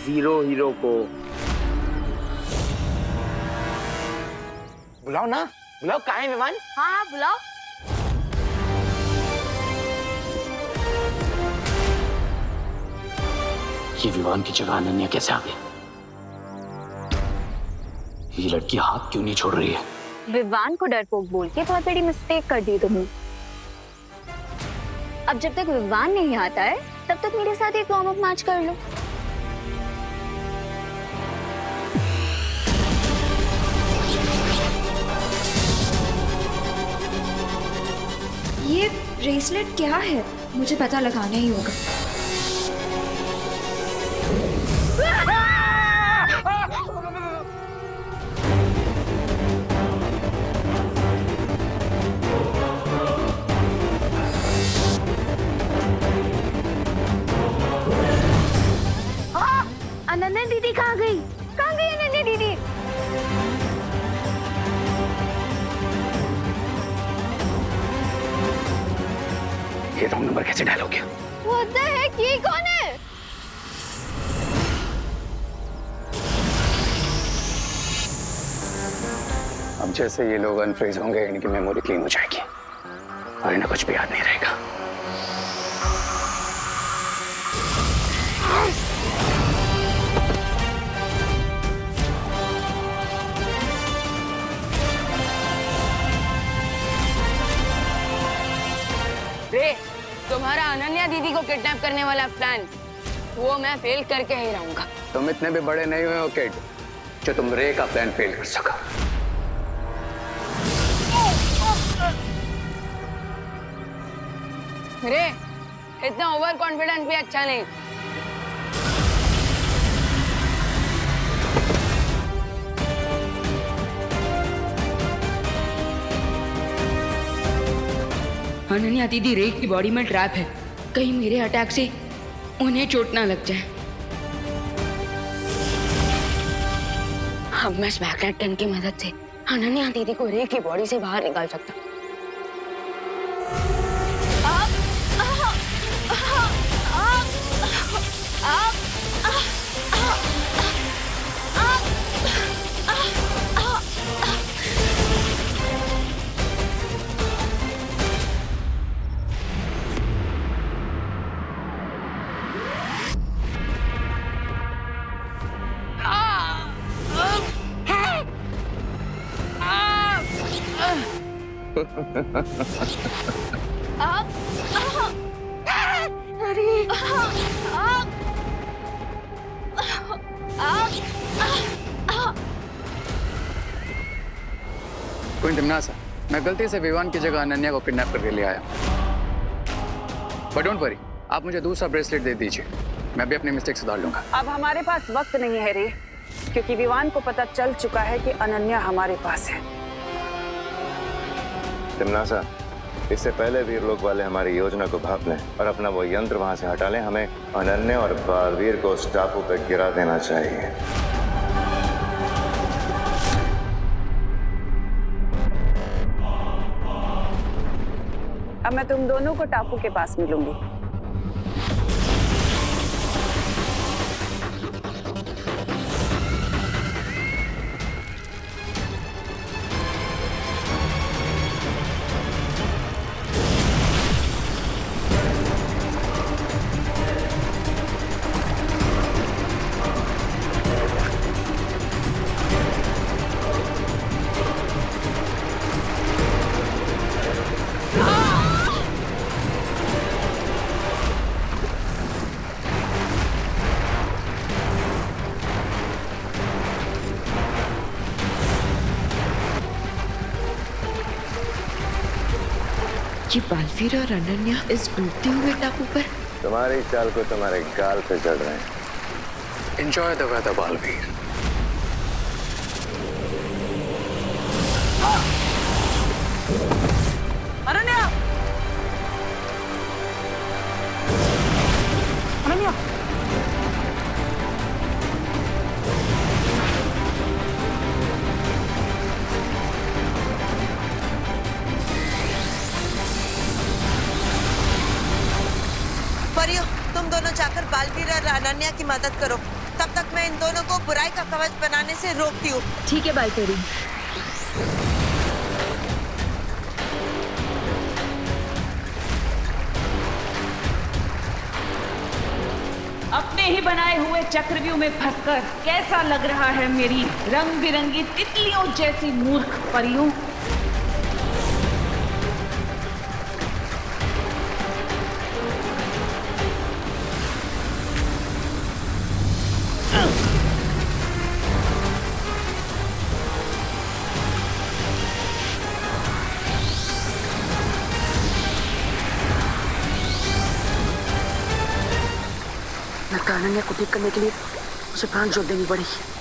Zero hero को। बुलाओ ना, बुलाओ। कहाँ है विवान? हाँ बुलाओ। ये विवान की जगह अनन्या कैसे आ गई? ये लड़की हाथ क्यों नहीं छोड़ रही है? विवान को डरपोक बोल के बहुत बड़ी मिस्टेक कर दी तुमने। अब जब तक विवान नहीं आता है तब तक मेरे साथ एक वार्म अप मैच कर लो। ये ब्रेसलेट क्या है? मुझे पता लगाना ही होगा। अनन्या दीदी कहाँ गई? कहाँ गई अनन्या दीदी? ये रॉन्ग नंबर कैसे डायल हो गया? What the heck? ये कौन है? अब जैसे ये लोग अनफ्रीज होंगे इनकी मेमोरी क्लीन हो जाएगी और इन्हें कुछ भी याद नहीं रहेगा। रे, तुम्हारा अनन्या दीदी को किडनैप करने वाला प्लान वो मैं फेल करके ही रहूंगा। तुम इतने भी बड़े नहीं हुए हो किड जो तुम रे का प्लान फेल कर सको। रे, इतना ओवर कॉन्फिडेंस भी अच्छा नहीं। अनन्या दीदी रे की बॉडी में ट्रैप है। कहीं मेरे अटैक से उन्हें चोट ना लग जाए। अब मैं स्मैकनेट गन की मदद से अनन्या दीदी को रे की बॉडी से बाहर निकाल सकता हूँ। क्वीन टिमनासा, मैं गलती से विवान की जगह अनन्या को किडनैप करके ले आया। बट डोंट वरी, आप मुझे दूसरा ब्रेसलेट दे दीजिए, मैं भी अपनी मिस्टेक सुधार लूंगा। अब हमारे पास वक्त नहीं है रे, क्योंकि विवान को पता चल चुका है कि अनन्या हमारे पास है। टिमनासा, इससे पहले वीर लोग वाले हमारी योजना को भाप लें और अपना वो यंत्र वहां से हटा लें, हमें अनन्या और बालवीर को उस टापू पर गिरा देना चाहिए। अब मैं तुम दोनों को टापू के पास मिलूंगी। ये बालवीर और अनन्या इस डूबते हुए टापू पर। तुम्हारी चाल को तुम्हारे गाल पे चढ़ रहे हैं। Enjoy the weather Baalveer. Ananya! Ananya! परियो, तुम दोनों जाकर बालवीर और अनन्या की मदद करो। तब तक इन दोनों को बुराई का कवच बनाने से रोकती हूँ। ठीक है बालपेरी। अपने ही बनाए हुए चक्रव्यूह में फंसकर कैसा लग रहा है मेरी रंग बिरंगी तितलियों जैसी मूर्ख परियों? लगता है अनन्या को ठीक करने के लिए मुझे प्राण जोत देनी पड़ेगी।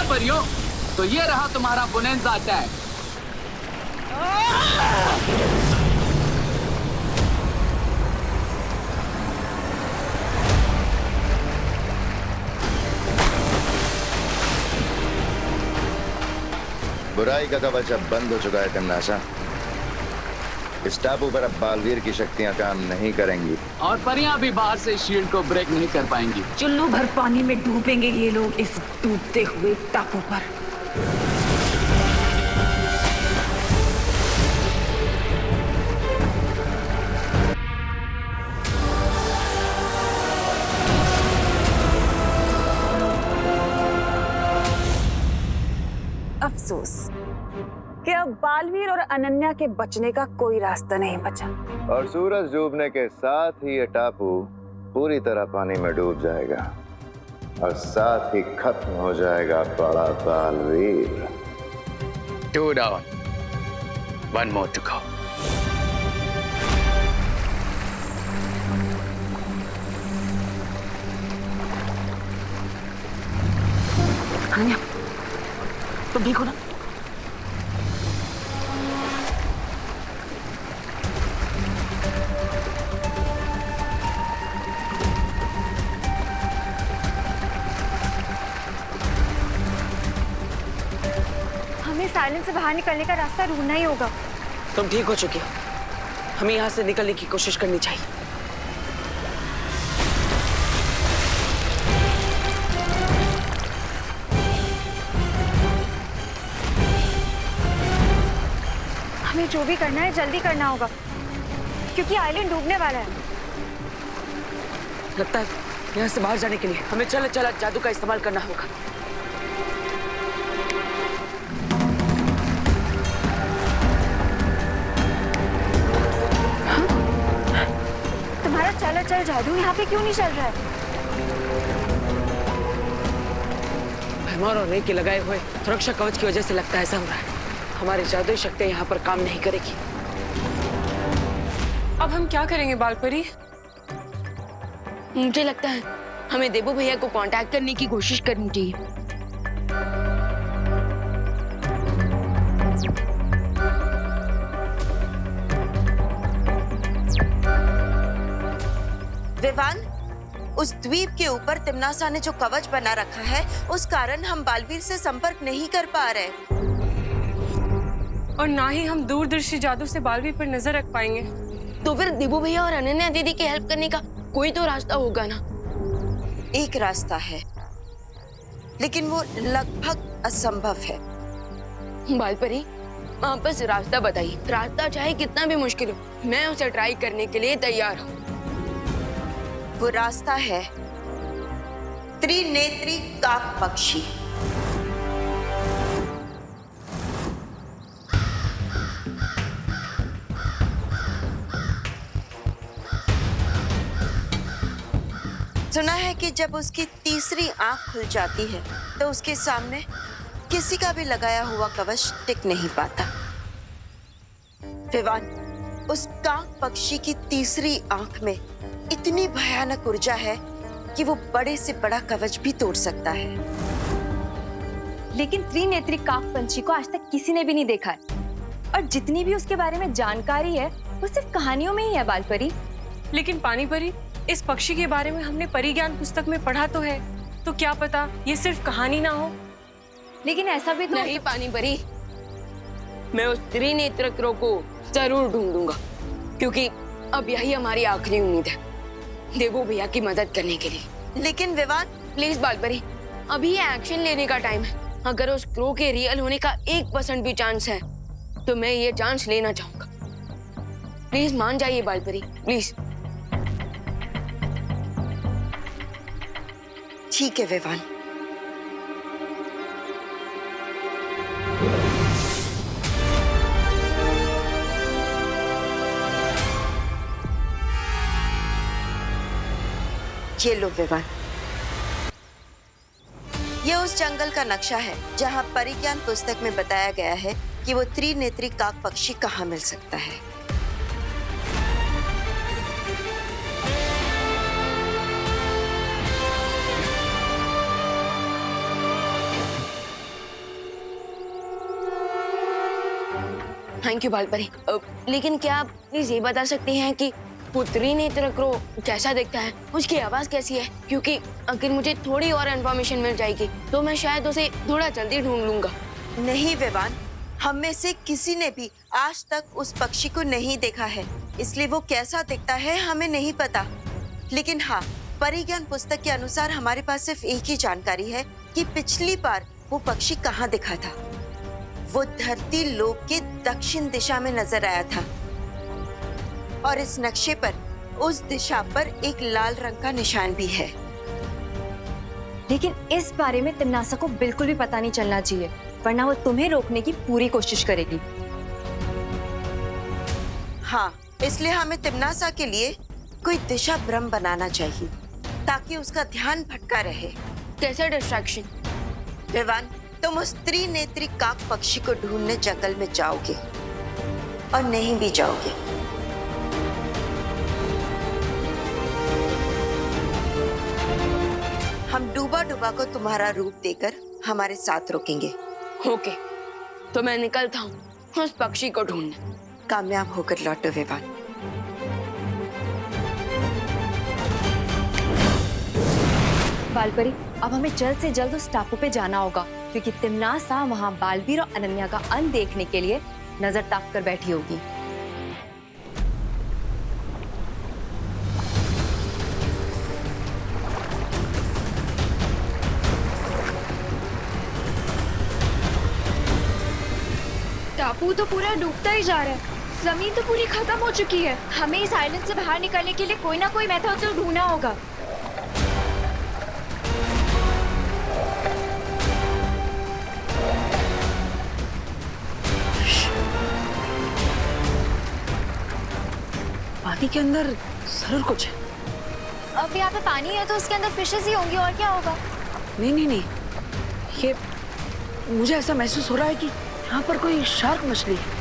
परियों, तो ये रहा तुम्हारा बोनेंजा अटैक। बुराई का कवच अब बंद हो चुका है तिमनासा। इस टापू पर अब बालवीर की शक्तियां काम नहीं करेंगी और परियां भी बाहर से शील्ड को ब्रेक नहीं कर पाएंगी। चुल्लू भर पानी में डूबेंगे ये लोग इस डूबते हुए टापू पर। अफसोस कि अब बालवीर और अनन्या के बचने का कोई रास्ता नहीं बचा। और सूरज डूबने के साथ ही ये टापू पूरी तरह पानी में डूब जाएगा और साथ ही खत्म हो जाएगा बड़ा Baalveer. 2 down, 1 more to go. Ananya, तुम ठीक हो ना? हमें साइलेंस से बाहर निकलने का रास्ता ढूंढना ही होगा। तुम ठीक हो चुकी हो, हमें यहाँ से निकलने की कोशिश करनी चाहिए। हमें जो भी करना है जल्दी करना होगा, क्योंकि आइलैंड डूबने वाला है। लगता है यहाँ से बाहर जाने के लिए हमें चल जादू का इस्तेमाल करना होगा। तुम्हारा चल जादू यहाँ पे क्यों नहीं चल रहा है? भरमार और रे के लगाए हुए सुरक्षा कवच की वजह से लगता है ऐसा हो रहा है। हमारी जादुई शक्तियां यहाँ पर काम नहीं करेगी। अब हम क्या करेंगे बालपरी? मुझे लगता है हमें देबू भैया को कांटेक्ट करने की कोशिश करनी चाहिए। विवान, उस द्वीप के ऊपर तिमनासा ने जो कवच बना रखा है, उस कारण हम बालवीर से संपर्क नहीं कर पा रहे और ना ही हम दूरदर्शी जादू से बालवीर पर नजर रख पाएंगे। तो फिर देबू भैया और अनन्या दीदी की हेल्प करने का कोई तो रास्ता होगा ना? एक रास्ता है, लेकिन वो लगभग असंभव है। बालपरी, आप बस रास्ता बताइए। रास्ता चाहे कितना भी मुश्किल हो, मैं उसे ट्राई करने के लिए तैयार हूँ। वो रास्ता है त्रिनेत्री काक पक्षी। सुना है कि जब उसकी तीसरी आंख खुल जाती है तो उसके सामने किसी का भी लगाया हुआ कवच टिक नहीं पाता। विवान, उस काक पक्षी की तीसरी आंख में इतनी भयानक ऊर्जा है कि वो बड़े से बड़ा कवच भी तोड़ सकता है। लेकिन त्रिनेत्री काक पंछी को आज तक किसी ने भी नहीं देखा है, और जितनी भी उसके बारे में जानकारी है वो सिर्फ कहानियों में ही है बालपरी। लेकिन पानी परी, इस पक्षी के बारे में हमने परिज्ञान पुस्तक में पढ़ा तो है, तो क्या पता ये सिर्फ कहानी ना हो। लेकिन ऐसा भी तो नहीं पानी परी, मैं उस त्रिनेत्र क्रो को जरूर ढूंढूंगा, क्योंकि अब यही हमारी आखिरी उम्मीद है देवू भैया की मदद करने के लिए। लेकिन विवान, प्लीज बालपरी, अभी ये एक्शन लेने का टाइम है। अगर उस क्रो के रियल होने का 1% भी चांस है तो मैं ये चांस लेना चाहूंगा। प्लीज मान जाइए बालपरी, प्लीज। ठीक है विवान। ये लो विवान, ये उस जंगल का नक्शा है जहां परिज्ञान पुस्तक में बताया गया है कि वो त्रिनेत्री काक पक्षी कहाँ मिल सकता है। Thank you Balpari. लेकिन क्या आप प्लीज ये बता सकती हैं कि वो त्रिनेत्र क्रो कैसा दिखता है, उसकी आवाज कैसी है? क्योंकि अगर मुझे थोड़ी और इन्फॉर्मेशन मिल जाएगी तो मैं शायद उसे थोड़ा जल्दी ढूंढ लूंगा। नहीं विवान, हम में से किसी ने भी आज तक उस पक्षी को नहीं देखा है, इसलिए वो कैसा दिखता है हमें नहीं पता। लेकिन हाँ, परिज्ञान पुस्तक के अनुसार हमारे पास सिर्फ एक ही जानकारी है कि पिछली बार वो पक्षी कहाँ दिखा था। वो धरती लोक के दक्षिण दिशा में नजर आया था, और इस नक्शे पर उस दिशा पर एक लाल रंग का निशान भी है। लेकिन इस बारे में तिम्नासा को बिल्कुल भी पता नहीं चलना चाहिए, वरना वो तुम्हें रोकने की पूरी कोशिश करेगी। हाँ, इसलिए हमें तिम्नासा के लिए कोई दिशा भ्रम बनाना चाहिए ताकि उसका ध्यान भटका रहे। कैसा डिस्ट्रैक्शन? विवान, तुम उस त्रिनेत्री काक पक्षी को ढूंढने जंगल में जाओगे और नहीं भी जाओगे। हम डूबा डूबा को तुम्हारा रूप देकर हमारे साथ रोकेंगे। ओके, तो मैं निकलता हूँ उस पक्षी को ढूंढने। कामयाब होकर लौटो विवान। बालपरी, अब हमें जल्द से जल्द उस टापू पे जाना होगा, क्योंकि तिम्नासा वहाँ बालवीर और अनन्या का अंत देखने के लिए नजर ताक कर बैठी होगी। टापू तो पूरा डूबता ही जा रहा है, जमीन तो पूरी खत्म हो चुकी है। हमें इस आइलैंड से बाहर निकलने के लिए कोई ना कोई मेथड तो ढूंढना होगा। पानी के अंदर जरूर कुछ है। अब यहाँ पे पानी है तो उसके अंदर फिशेस ही होंगी, और क्या होगा? नहीं नहीं नहीं, ये मुझे ऐसा महसूस हो रहा है कि यहाँ पर कोई शार्क मछली है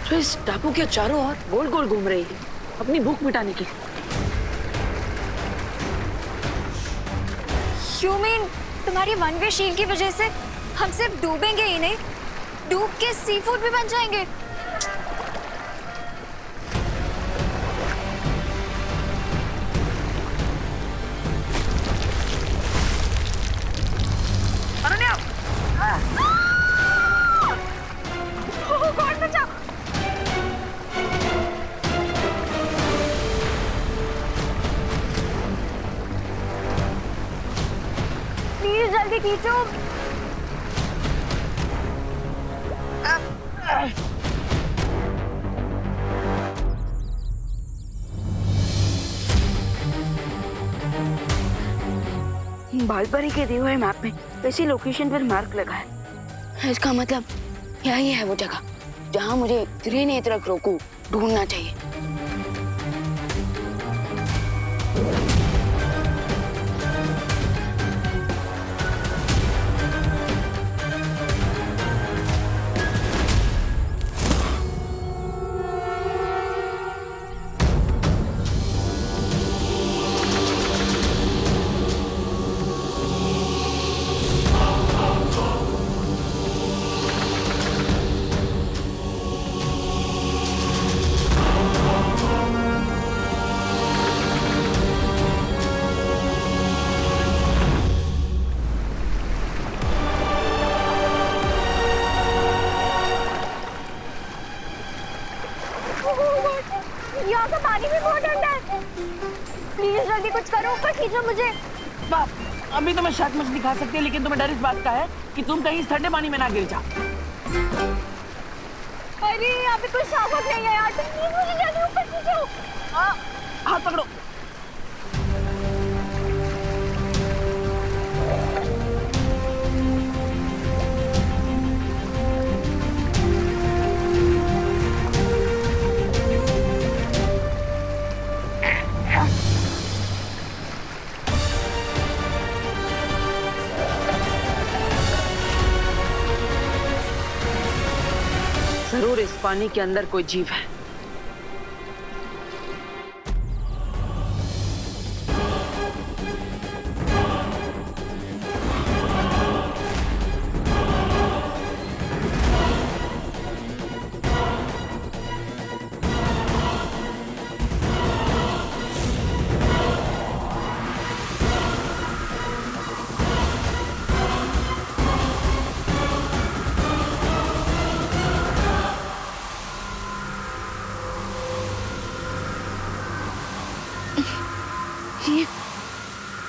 जो इस टापू के चारों ओर गोल गोल घूम रही है अपनी भूख मिटाने के लिए। You mean, तुम्हारी वन वे शील की वजह से हम सिर्फ डूबेंगे ही नहीं, डूब के सी फूड भी बन जाएंगे। प्लीज जल्दी खींचो। बालपरी के दिए हुए मैप में इसी लोकेशन पर मार्क लगा है। इसका मतलब यही है वो जगह जहां मुझे त्रिनेत्र क्रो को ढूंढना चाहिए। पानी भी बहुत ठंडा है। प्लीज जल्दी कुछ करो, ऊपर खींचो मुझे। बाप, अभी तो मैं शार्क मछली खा सकती है, लेकिन तुम्हें डर इस बात का है कि तुम कहीं इस ठंडे पानी में ना गिर जाओ। अरे यहाँ पे कोई शार्क नहीं है यार, तुम प्लीज मुझे जल्दी ऊपर खींचो। हाथ पकड़ो। जरूर इस पानी के अंदर कोई जीव है।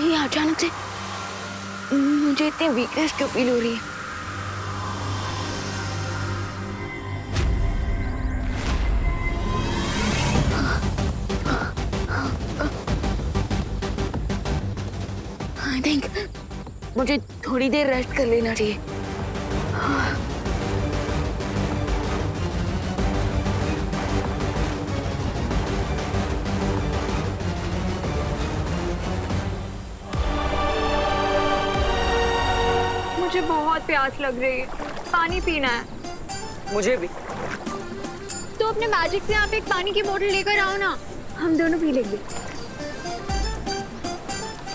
ये अचानक से मुझे इतनी वीकनेस क्यों फील हो रही है? आई थिंक मुझे थोड़ी देर रेस्ट कर लेना चाहिए। मुझे बहुत प्यास लग रही है, पानी पीना है। मुझे भी। तो अपने मैजिक से यहाँ पे एक पानी की बोतल लेकर आओ ना, हम दोनों पी लेंगे।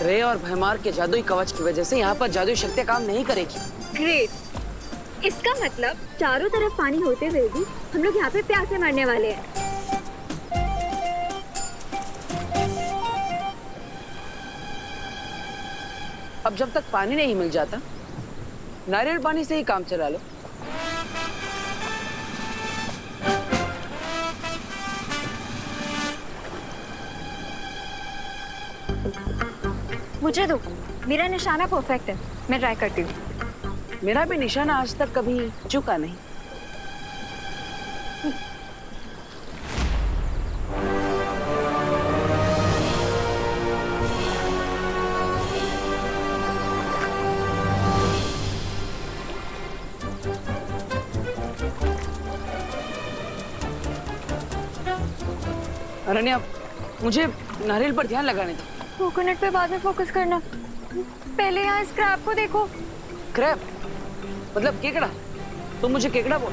रे और भैमार के जादुई कवच की वजह से यहाँ पर जादुई शक्तियाँ काम नहीं करेगी। ग्रेट, इसका मतलब चारों तरफ पानी होते हुए भी हम लोग यहाँ पे प्यासे मरने वाले हैं। अब जब तक पानी नहीं मिल जाता, नारियल पानी से ही काम चला लो। मुझे दो, मेरा निशाना परफेक्ट है, मैं ट्राई करती हूँ। मेरा भी निशाना आज तक कभी चूका नहीं। अनन्या, मुझे नारियल पर ध्यान लगाने दो। कोकोनट पे बाद में फोकस करना, पहले यहाँ स्क्रैप को देखो। क्रैप मतलब केकड़ा? तुम मुझे केकड़ा बोल।